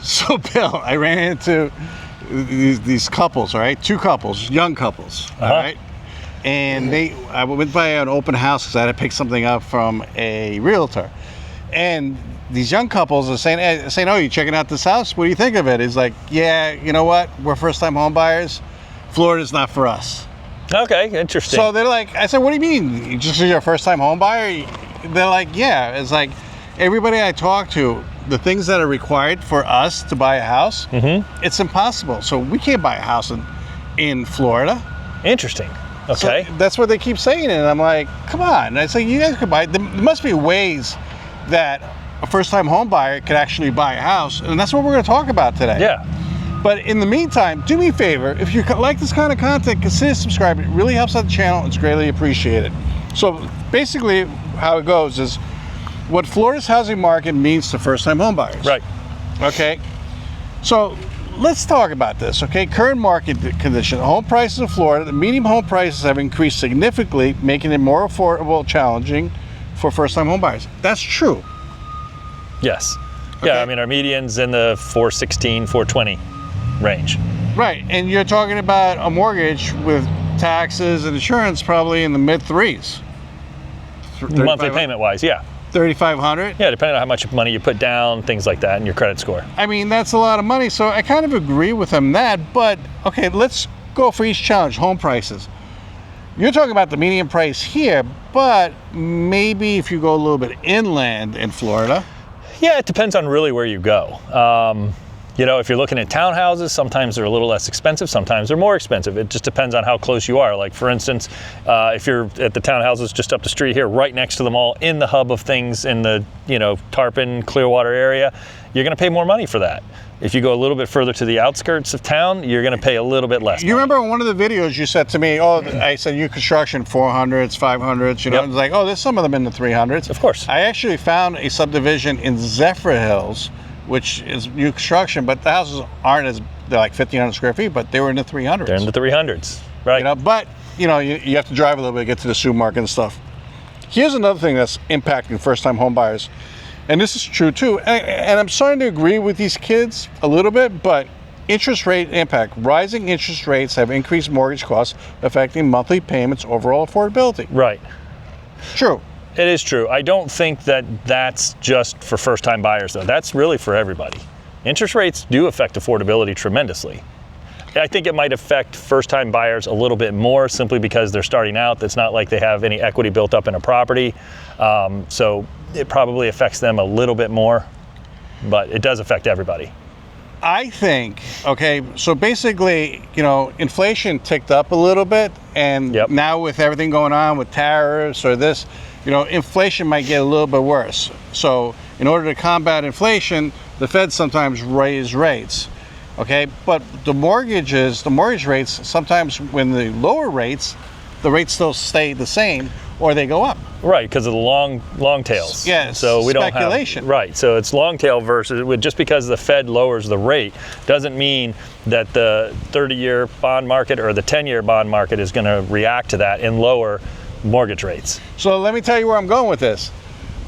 So Bill, I ran into these couples, all right? Two couples, young couples, all right? And I went by an open house because I had to pick something up from a realtor. And these young couples are saying, oh, you checking out this house? What do you think of it? He's like, yeah, you know what? We're first-time home buyers. Florida's not for us. Okay, interesting. So they're like, I said, what do you mean? Just because you're a first-time home buyer? They're like, yeah. It's like, everybody I talk to, the things that are required for us to buy a house, it's impossible. So we can't buy a house in Florida. Interesting. Okay. So that's what they keep saying, and I'm like, come on. And I say, you guys could buy. There must be ways that a first-time home buyer could actually buy a house, and that's what we're going to talk about today. Yeah. But in the meantime, do me a favor. If you like this kind of content, consider subscribing. It really helps out the channel. It's greatly appreciated. So basically, how it goes is what Florida's housing market means to first-time home buyers. Right. Okay. So let's talk about this, okay? Current market condition. Home prices in Florida, the median home prices have increased significantly, making it more affordable, challenging for first-time home buyers. That's true. Yes. Okay. Yeah, I mean, our median's in the 416, 420 range. Right, and you're talking about a mortgage with taxes and insurance probably in the mid-threes. Monthly payment-wise, yeah. 3,500? Yeah, depending on how much money you put down, things like that, and your credit score. I mean, that's a lot of money, so I kind of agree with him that, but okay, let's go for each challenge, home prices. You're talking about the median price here, but maybe if you go a little bit inland in Florida. Yeah, it depends on really where you go. You know, if you're looking at townhouses, sometimes they're a little less expensive, sometimes they're more expensive. It just depends on how close you are. Like, for instance, if you're at the townhouses just up the street here, right next to the mall, in the hub of things in the, you know, Tarpon, Clearwater area, you're going to pay more money for that. If you go a little bit further to the outskirts of town, you're going to pay a little bit less. You remember in one of the videos you said to me, oh, I said new construction 400s, 500s, you know, it's like, oh, there's some of them in the 300s. Of course. I actually found a subdivision in Zephyr Hills, which is new construction, but the houses aren't as, they're like 1,500 square feet, but they were in the 300s. They're in the 300s, right? You know, but, you know, you have to drive a little bit to get to the supermarket and stuff. Here's another thing that's impacting first-time home buyers, and this is true too, and I'm starting to agree with these kids a little bit, but interest rate impact. Rising interest rates have increased mortgage costs, affecting monthly payments, overall affordability. Right. True. It is true. I don't think that that's just for first-time buyers, though. That's really for everybody. Interest rates do affect affordability tremendously. I think it might affect first-time buyers a little bit more simply because they're starting out. It's not like they have any equity built up in a property. So it probably affects them a little bit more, but it does affect everybody. I think, okay, so basically, you know, inflation ticked up a little bit, and now with everything going on with tariffs or this, you know, inflation might get a little bit worse. So in order to combat inflation, the Fed sometimes raise rates, okay? But the mortgage rates, sometimes when they lower rates, the rates still stay the same or they go up. Right, because of the long tails. Yes, so we speculation. Don't have, right, so it's long tail versus, just because the Fed lowers the rate doesn't mean that the 30-year bond market or the 10-year bond market is going to react to that and lower mortgage rates. So let me tell you where I'm going with this.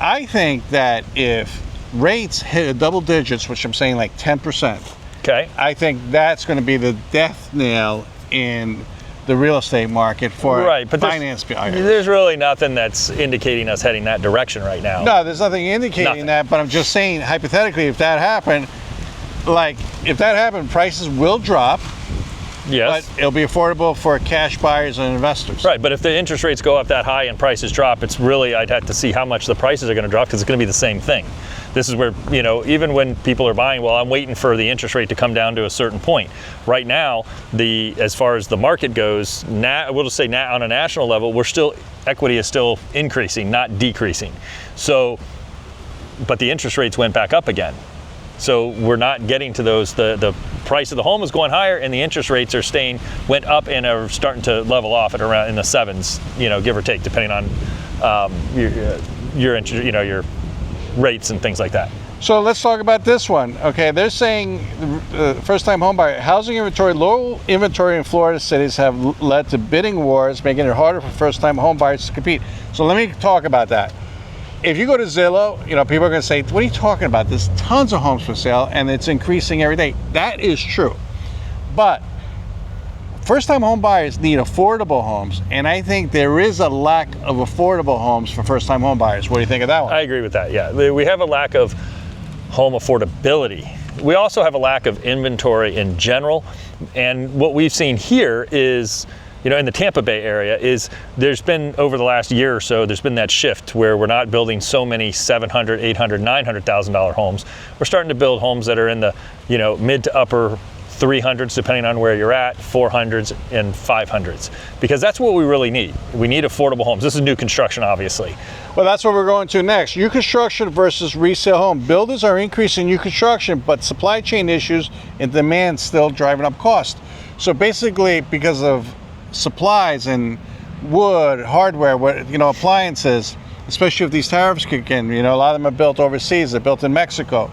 I think that if rates hit double digits, which I'm saying like 10%, okay, I think that's going to be the death nail in the real estate market for finance buyers. There's really nothing that's indicating us heading that direction right now. No, there's nothing indicating that, but I'm just saying, hypothetically, if that happened, prices will drop. Yes. But it'll be affordable for cash buyers and investors. Right, but if the interest rates go up that high and prices drop, it's really, I'd have to see how much the prices are going to drop, because it's going to be the same thing. This is where, you know, even when people are buying, well, I'm waiting for the interest rate to come down to a certain point. Right now, as far as the market goes, we'll just say on a national level, equity is still increasing, not decreasing. So, but the interest rates went back up again. So we're not getting to those, the price of the home is going higher and the interest rates went up and are starting to level off at around in the 7s, you know, give or take, depending on your rates and things like that. So let's talk about this one. Okay, they're saying first-time home buyer, housing inventory, low inventory in Florida cities have led to bidding wars, making it harder for first-time home buyers to compete. So let me talk about that. if you go to Zillow, people are going to say, what are you talking about? There's tons of homes for sale and it's increasing every day. That is true. But first-time home buyers need affordable homes, and I think there is a lack of affordable homes for first-time home buyers. What do you think of that one? I agree with that, yeah. We have a lack of home affordability. We also have a lack of inventory in general, and what we've seen here is, in the Tampa Bay area, is there's been, over the last year or so, there's been that shift where we're not building so many $700,000, $800,000, $900,000 homes. We're starting to build homes that are in the, mid to upper 300s, depending on where you're at, 400s and 500s, because that's what we really need. We need affordable homes. This is new construction, obviously. Well, that's what we're going to next. New construction versus resale home. Builders are increasing new construction, but supply chain issues and demand still driving up cost. So basically, because of supplies and wood, hardware, appliances, especially if these tariffs kick in, a lot of them are built overseas. They're built in Mexico.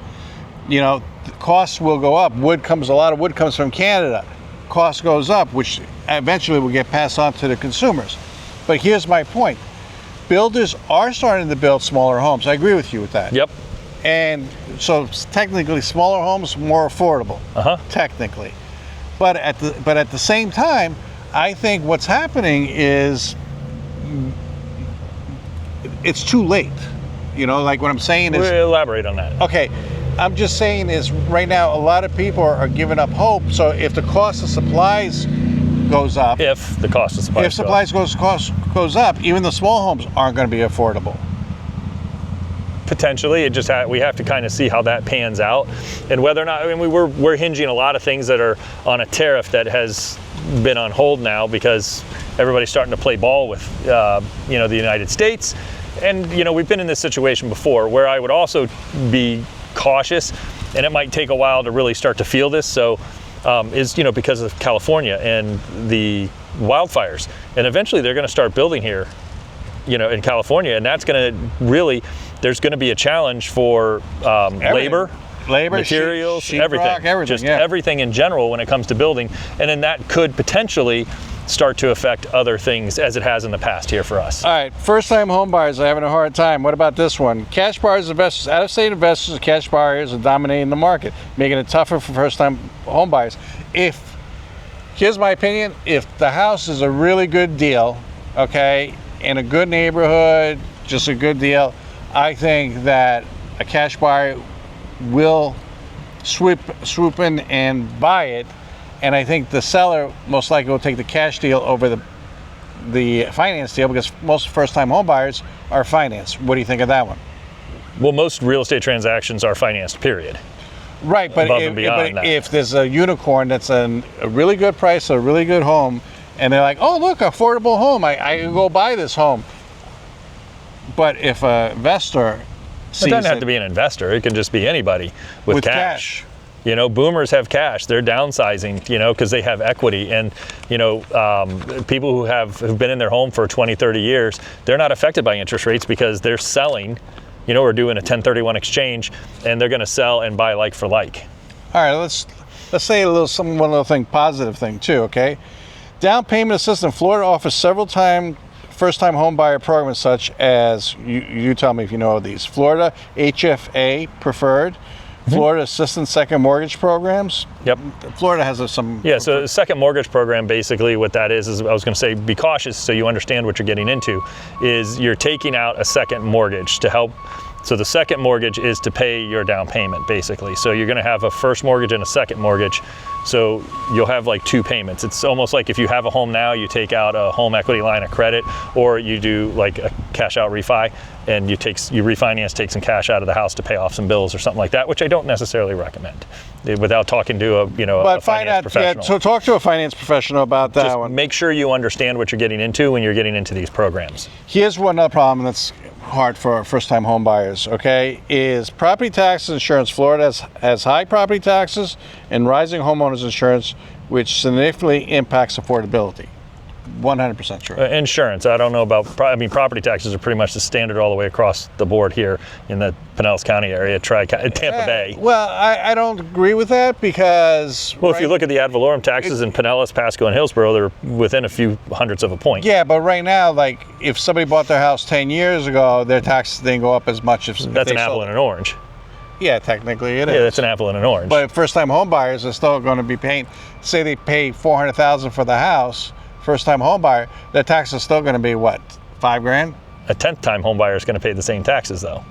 The costs will go up. A lot of wood comes from Canada. Cost goes up, which eventually will get passed on to the consumers. But here's my point. Builders are starting to build smaller homes. I agree with you with that. Yep. And so technically smaller homes, more affordable, technically. But at the same time, I think what's happening is it's too late. Like what I'm saying is... We'll elaborate on that. Okay. I'm just saying is right now a lot of people are giving up hope. So if the cost of supplies goes up, if the cost of supplies goes up, even the small homes aren't going to be affordable. Potentially, we have to kind of see how that pans out, and whether or not. We're hinging a lot of things that are on a tariff that has been on hold now because everybody's starting to play ball with the United States, and we've been in this situation before where I would also be cautious, and it might take a while to really start to feel this. So because of California and the wildfires, and eventually they're going to start building here in California, and that's going to really, there's going to be a challenge for labor, materials, sheetrock, everything in general when it comes to building, and then that could potentially start to affect other things as it has in the past here for us. All right, first-time home buyers are having a hard time. What about this one? Cash buyers, investors, out-of-state investors, and cash buyers are dominating the market, making it tougher for first-time home buyers. Here's my opinion, if the house is a really good deal, in a good neighborhood, just a good deal, I think that a cash buyer will swoop in and buy it. And I think the seller most likely will take the cash deal over the finance deal because most first-time home buyers are financed. What do you think of that one? Well, most real estate transactions are financed, period. Right, but if there's a unicorn that's a really good price, a really good home, and they're like, oh, look, affordable home, I can go buy this home. But if an investor sees it doesn't have to be an investor. It can just be anybody with cash. Boomers have cash. They're downsizing, because they have equity. And, people who've been in their home for 20, 30 years, they're not affected by interest rates because they're selling, or doing a 1031 exchange, and they're going to sell and buy like for like. All right, let's say one little positive thing too, okay? Down payment assistance. Florida offers several first-time home buyer programs such as, you tell me if you know of these, Florida HFA Preferred, Florida Assistance Second Mortgage Programs. Yep. Florida has some... Yeah, so the second mortgage program, basically what that is I was going to say, be cautious so you understand what you're getting into, is you're taking out a second mortgage to help. So the second mortgage is to pay your down payment, basically. So you're going to have a first mortgage and a second mortgage. So you'll have like two payments. It's almost like if you have a home now, you take out a home equity line of credit, or you do like a cash out refi, and you refinance, take some cash out of the house to pay off some bills or something like that, which I don't necessarily recommend without talking to a finance professional. So talk to a finance professional about that. Just one. Make sure you understand what you're getting into when you're getting into these programs. Here's one other problem that's hard for first-time home buyers, is property taxes insurance. Florida has high property taxes and rising homeowners insurance, which significantly impacts affordability. 100% true. Insurance, I don't know about, I mean, property taxes are pretty much the standard all the way across the board here in the Pinellas County area, Tampa Bay. Well, I don't agree with that because... Well, if you look at the ad valorem taxes in Pinellas, Pasco, and Hillsborough, they're within a few hundredths of a point. Yeah, but right now, like, if somebody bought their house 10 years ago, their taxes didn't go up as much as... That's an apple and an orange. Yeah, technically it is. Yeah, that's an apple and an orange. But first-time home buyers are still going to be paying, say they pay $400,000 for the house, first-time home buyer, their tax is still going to be what, $5,000? A 10th-time home buyer is going to pay the same taxes, though.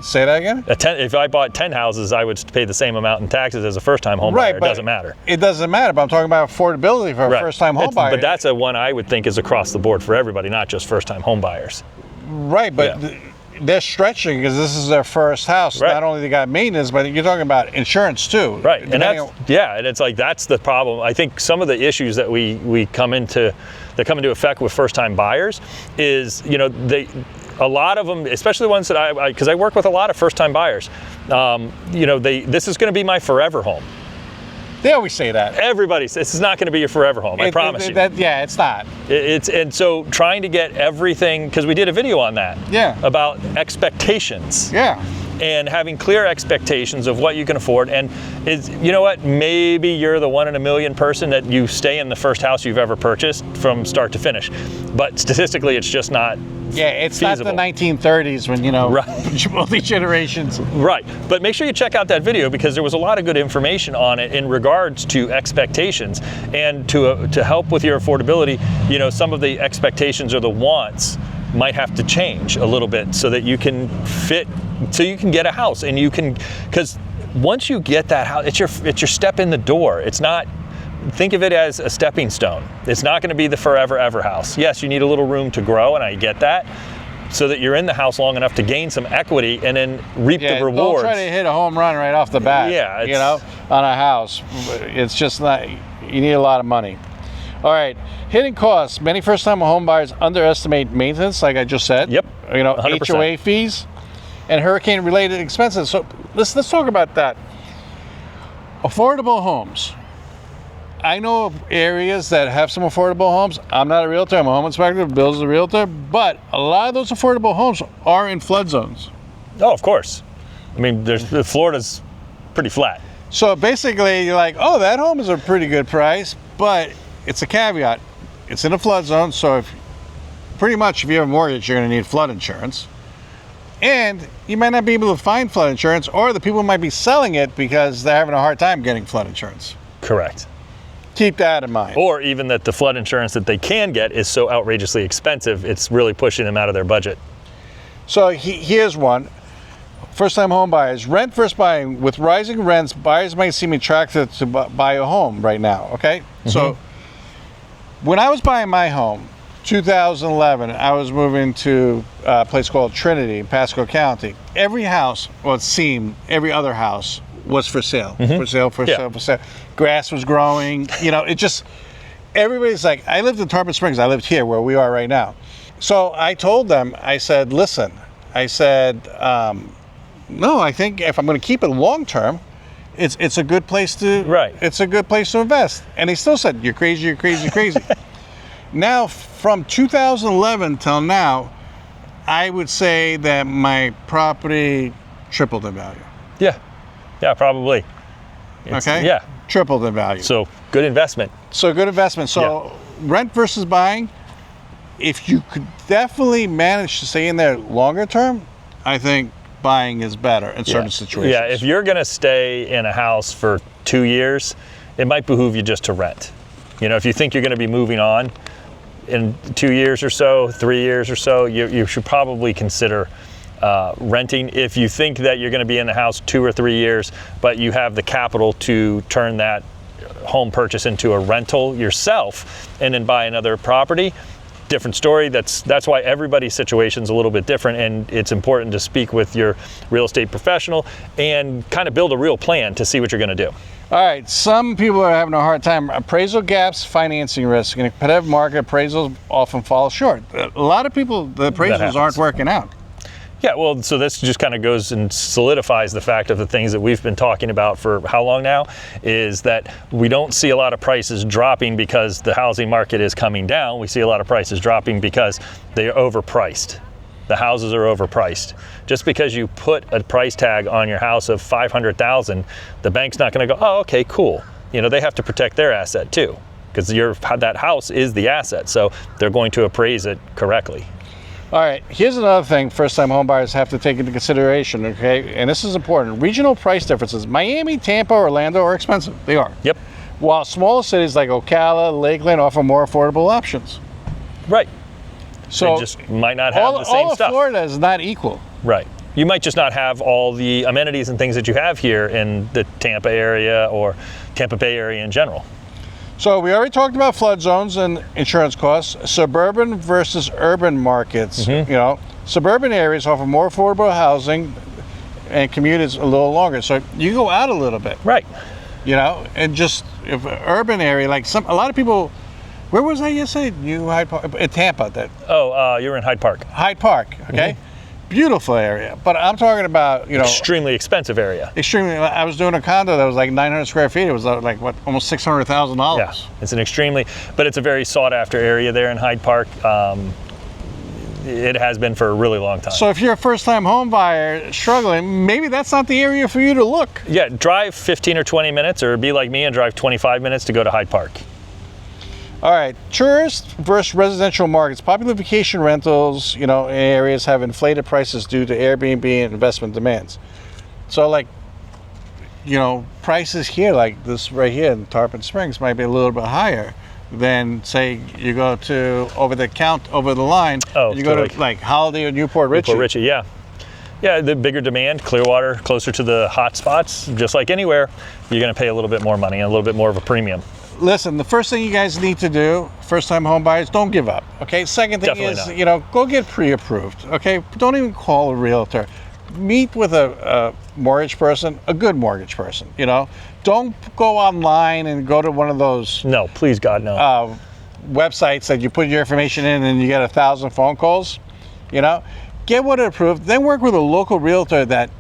Say that again? If I bought 10 houses, I would pay the same amount in taxes as a first-time home buyer. It doesn't matter. It doesn't matter, but I'm talking about affordability for a first-time home buyer. But that's a one I would think is across the board for everybody, not just first-time home buyers. Right, but... Yeah. They're stretching because this is their first house. Right. Not only they got maintenance, but you're talking about insurance too. Right, and and it's like that's the problem. I think some of the issues that we come into effect with first-time buyers is, you know, a lot of them, especially the ones that because I work with a lot of first-time buyers. You know, this is going to be my forever home. They always say that. Everybody says this is not going to be your forever home. I promise you. Yeah, it's not. And so trying to get everything, because we did a video on that. Yeah. About expectations. Yeah. And having clear expectations of what you can afford. And you know what? Maybe you're the 1 in a million person that you stay in the first house you've ever purchased from start to finish. But statistically, it's just not. Yeah, it's feasible. Not the 1930s when, you know, multi-generations. Right. But make sure you check out that video because there was a lot of good information on it in regards to expectations and to help with your affordability. You know, some of the expectations or the wants might have to change a little bit so that you can fit, so you can get a house and you can, because once you get that house, it's your step in the door. It's not. Think of it as a stepping stone. It's not going to be the forever ever house. Yes, you need a little room to grow, and I get that, so that you're in the house long enough to gain some equity and then reap the rewards. Don't try to hit a home run right off the bat. Yeah, you know, on a house. It's just not. You need a lot of money. All right, hidden costs. Many first-time home buyers underestimate maintenance, like I just said. Yep. You know, 100%. HOA fees and hurricane-related expenses. So let's talk about that. Affordable homes. I know of areas that have some affordable homes. I'm not a realtor, I'm a home inspector, Bill's a realtor, but a lot of those affordable homes are in flood zones. Oh, of course. I mean, Florida's pretty flat. So basically, you're like, oh, that home is a pretty good price, but it's a caveat. It's in a flood zone, so if you have a mortgage, you're gonna need flood insurance. And you might not be able to find flood insurance, or the people might be selling it because they're having a hard time getting flood insurance. Correct. Keep that in mind. Or even that the flood insurance that they can get is so outrageously expensive, it's really pushing them out of their budget. So here's one. First-time home buyers. Rent versus buying. With rising rents, buyers might seem attracted to buy a home right now, okay? Mm-hmm. So when I was buying my home, 2011, I was moving to a place called Trinity in Pasco County. Every house, well, it seemed every other house was for sale. Mm-hmm. For sale. Grass was growing. You know, it just, everybody's like, I lived in Tarpon Springs. I lived here where we are right now. So I told them, I said, listen, no, I think if I'm going to keep it long term, it's a good place to, it's a good place to invest. And they still said, you're crazy, you're crazy, crazy. Now, from 2011 till now, I would say that my property tripled in value. Yeah, probably. Okay? Yeah. Tripled in value. So good investment. So rent versus buying, if you could definitely manage to stay in there longer term, I think buying is better in certain situations. Yeah, if you're going to stay in a house for 2 years, it might behoove you just to rent. You know, if you think you're going to be moving on in 2 years or so, 3 years or so, you should probably consider renting. If you think that you're going to be in the house 2 or 3 years, but you have the capital to turn that home purchase into a rental yourself and then buy another property, different story. That's why everybody's situation's a little bit different, and it's important to speak with your real estate professional and kind of build a real plan to see what you're going to do. All right, some people are having a hard time. Appraisal gaps, financing risk. In a competitive market, appraisals often fall short. A lot of people, the appraisals aren't working out. Yeah, well, so this just kind of goes and solidifies the fact of the things that we've been talking about for how long now, is that we don't see a lot of prices dropping because the housing market is coming down. We see a lot of prices dropping because they are overpriced. The houses are overpriced. Just because you put a price tag on your house of $500,000, the bank's not going to go, oh, okay, cool. You know, they have to protect their asset too, because that house is the asset, so they're going to appraise it correctly. All right, here's another thing first-time homebuyers have to take into consideration, okay? And this is important. Regional price differences. Miami, Tampa, Orlando are expensive. They are. Yep. While smaller cities like Ocala, Lakeland offer more affordable options. Right. So they just might not have the same all stuff. of Florida is not equal. Right. You might just not have all the amenities and things that you have here in the Tampa area or Tampa Bay area in general. So we already talked about flood zones and insurance costs, suburban versus urban markets. You know, suburban areas offer more affordable housing and commute is a little longer. So you go out a little bit. Right. You know, and just if an urban area, like a lot of people, where was I yesterday? Hyde Park, in Tampa. You were in Hyde Park. Hyde Park, okay? Beautiful area, but I'm talking about, you know, extremely expensive area. Extremely. I was doing a condo that was like 900 square feet. It was like what, almost $600,000. Yeah, it's but it's a very sought after area there in Hyde Park. It has been for a really long time. So if you're a first time home buyer struggling, maybe that's not the area for you to look. Yeah, drive 15 or 20 minutes, or be like me and drive 25 minutes to go to Hyde Park. All right, tourist versus residential markets. Popular vacation rentals, you know, areas have inflated prices due to Airbnb and investment demands. So like, you know, prices here, like this right here in Tarpon Springs, might be a little bit higher than, say, you go to over the line, you go to like Holiday or Newport Richie. Newport Richie, yeah. Yeah, the bigger demand, Clearwater, closer to the hot spots, just like anywhere, you're going to pay a little bit more money and a little bit more of a premium. Listen, the first thing you guys need to do, first-time home buyers, don't give up, okay? Second thing Definitely is, not. you know, go get pre-approved, okay? Don't even call a realtor. Meet with a mortgage person, a good mortgage person, you know? Don't go online and go to one of those... No, please, God, no. Websites that you put your information in and you get 1,000 phone calls, you know? Get what approved, then work with a local realtor that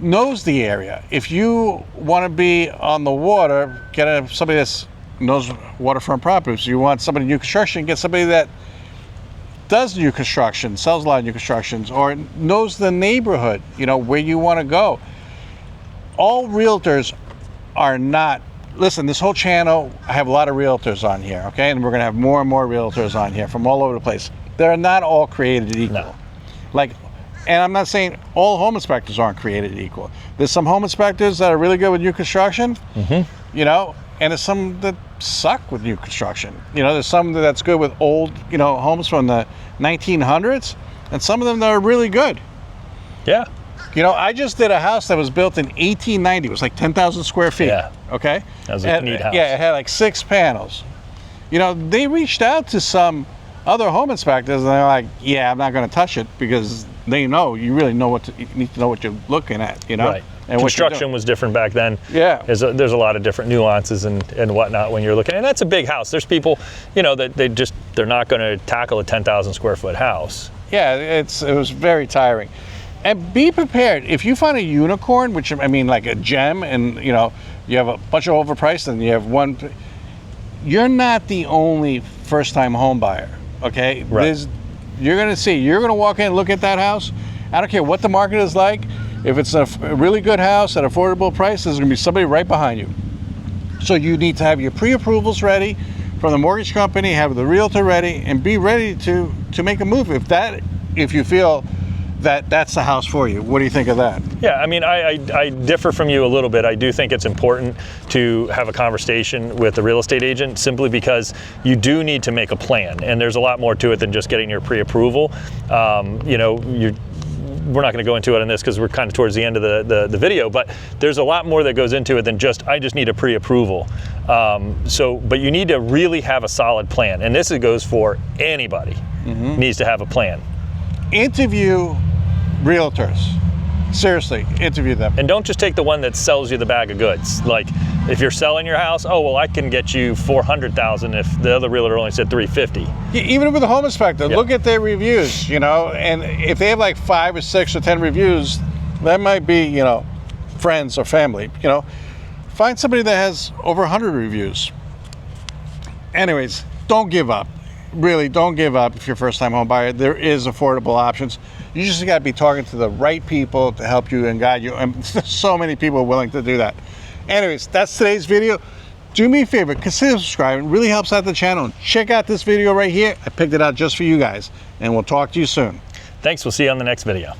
knows the area. If you want to be on the water, get somebody that knows waterfront properties. You want somebody new construction, get somebody that does new construction, sells a lot of new constructions, or knows the neighborhood, you know, where you want to go. All realtors are not, listen, this whole channel, I have a lot of realtors on here, okay? And we're going to have more and more realtors on here from all over the place. They're not all created equal. No. Like, and I'm not saying all home inspectors aren't created equal. There's some home inspectors that are really good with new construction, you know, and there's some that suck with new construction. You know, there's some that's good with old, you know, homes from the 1900s, and some of them that are really good. Yeah. You know, I just did a house that was built in 1890. It was like 10,000 square feet. Yeah. Okay? That was a neat house. Yeah, it had like 6 panels. You know, they reached out to some other home inspectors, and they're like, yeah, I'm not going to touch it, because they know, you really know you need to know what you're looking at, you know? Right. And construction was different back then. Yeah. There's a lot of different nuances and whatnot when you're looking. And that's a big house. There's people, you know, that they're not going to tackle a 10,000 square foot house. Yeah, it was very tiring. And be prepared. If you find a unicorn, which I mean like a gem, and you know, you have a bunch of overpriced and you have one, you're not the only first-time home buyer, okay? Right. You're going to walk in and look at that house. I don't care what the market is like. If it's a really good house at affordable price, there's going to be somebody right behind you. So you need to have your pre-approvals ready from the mortgage company, have the realtor ready, and be ready to make a move if you feel that that's the house for you. What do you think of that? Yeah, I mean, I differ from you a little bit. I do think it's important to have a conversation with the real estate agent, simply because you do need to make a plan, and there's a lot more to it than just getting your pre-approval. You know, we're not going to go into it on this because we're kind of towards the end of the video, but there's a lot more that goes into it than I just need a pre-approval. But you need to really have a solid plan, and this goes for anybody. Needs to have a plan. Interview realtors. Seriously, interview them. And don't just take the one that sells you the bag of goods. Like, if you're selling your house, oh, well, I can get you $400,000 if the other realtor only said $350. Even with a home inspector, look at their reviews, you know, and if they have like 5 or 6 or 10 reviews, that might be, you know, friends or family, you know. Find somebody that has over 100 reviews. Anyways, don't give up. Really, don't give up if you're a first-time home buyer. There is affordable options. You just got to be talking to the right people to help you and guide you. And there's so many people willing to do that. Anyways, that's today's video. Do me a favor, consider subscribing. It really helps out the channel. Check out this video right here. I picked it out just for you guys. And we'll talk to you soon. Thanks. We'll see you on the next video.